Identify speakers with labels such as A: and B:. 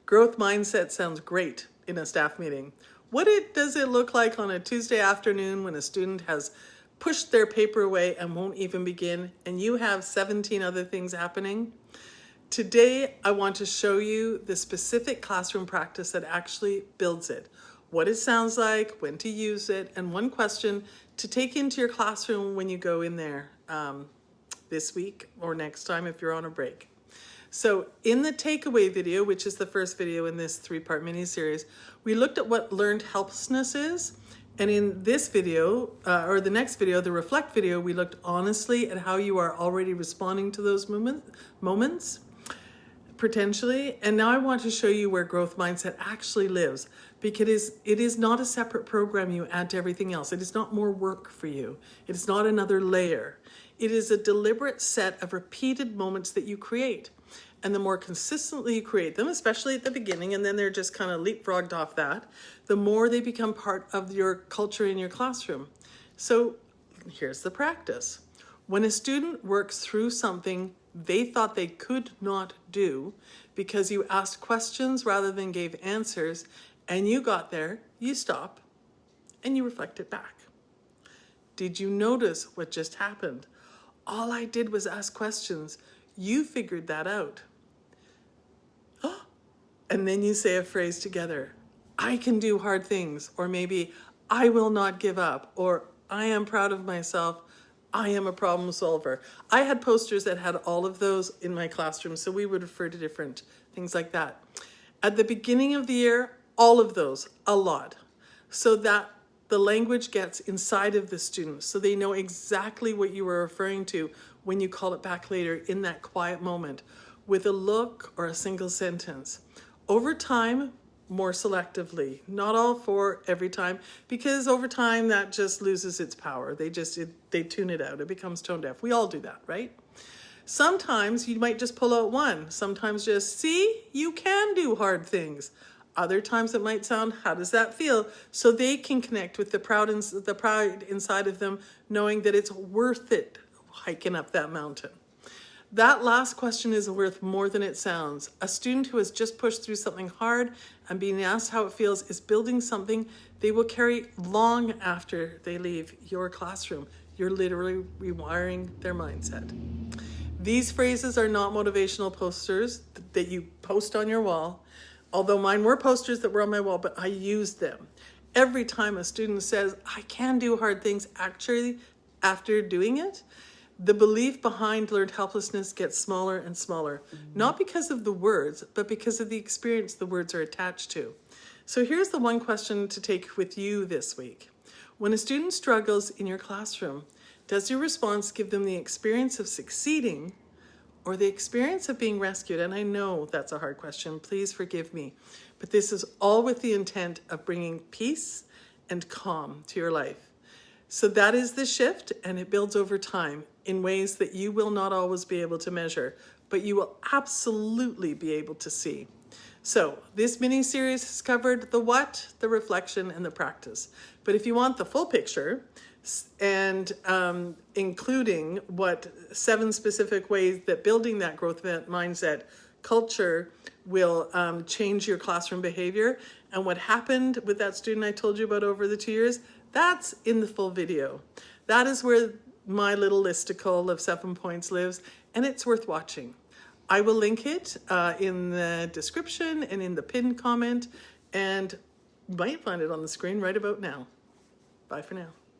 A: Growth mindset sounds great in a staff meeting. Does it look like on a Tuesday afternoon when a student has pushed their paper away and won't even begin, and you have 17 other things happening? Today, I want to show you the specific classroom practice that actually builds it. What it sounds like, when to use it, and one question to take into your classroom when you go in there this week or next time if you're on a break. So in the takeaway video, which is the first video in this 3-part mini-series, we looked at what learned helplessness is. And in this video, or the next video, the reflect video, we looked honestly at how you are already responding to those moments, potentially. And now I want to show you where growth mindset actually lives, because it is not a separate program you add to everything else. It is not more work for you. It is not another layer. It is a deliberate set of repeated moments that you create. And the more consistently you create them, especially at the beginning, and then they're just kind of leapfrogged off that, the more they become part of your culture in your classroom. So here's the practice. When a student works through something they thought they could not do because you asked questions rather than gave answers, and you got there, you stop and you reflect it back. Did you notice what just happened? All I did was ask questions. You figured that out. And then you say a phrase together. I can do hard things. Or maybe, I will not give up. Or I am proud of myself. I am a problem solver. I had posters that had all of those in my classroom, so we would refer to different things like that. At the beginning of the year, all of those, a lot. So that the language gets inside of the students, so they know exactly what you were referring to when you call it back later in that quiet moment with a look or a single sentence. Over time, more selectively, not all for every time, because over time that just loses its power. They tune it out. It becomes tone deaf. We all do that, right? Sometimes you might just pull out one. Sometimes just, see, you can do hard things. Other times it might sound, how does that feel? So they can connect with the pride inside of them, knowing that it's worth it hiking up that mountain. That last question is worth more than it sounds. A student who has just pushed through something hard and being asked how it feels is building something they will carry long after they leave your classroom. You're literally rewiring their mindset. These phrases are not motivational posters that you post on your wall, although mine were posters that were on my wall, but I used them. Every time a student says, I can do hard things, actually, after doing it, the belief behind learned helplessness gets smaller and smaller, not because of the words, but because of the experience the words are attached to. So here's the one question to take with you this week. When a student struggles in your classroom, does your response give them the experience of succeeding or the experience of being rescued? And I know that's a hard question, please forgive me, but this is all with the intent of bringing peace and calm to your life. So that is the shift, and it builds over time in ways that you will not always be able to measure, but you will absolutely be able to see. So this mini-series has covered the what, the reflection, and the practice. But if you want the full picture, and including 7 specific ways that building that growth mindset culture will change your classroom behavior, and what happened with that student I told you about over the 2 years, that's in the full video. That is where my little listicle of 7 points lives, and it's worth watching. I will link it in the description and in the pinned comment, and you might find it on the screen right about now. Bye for now.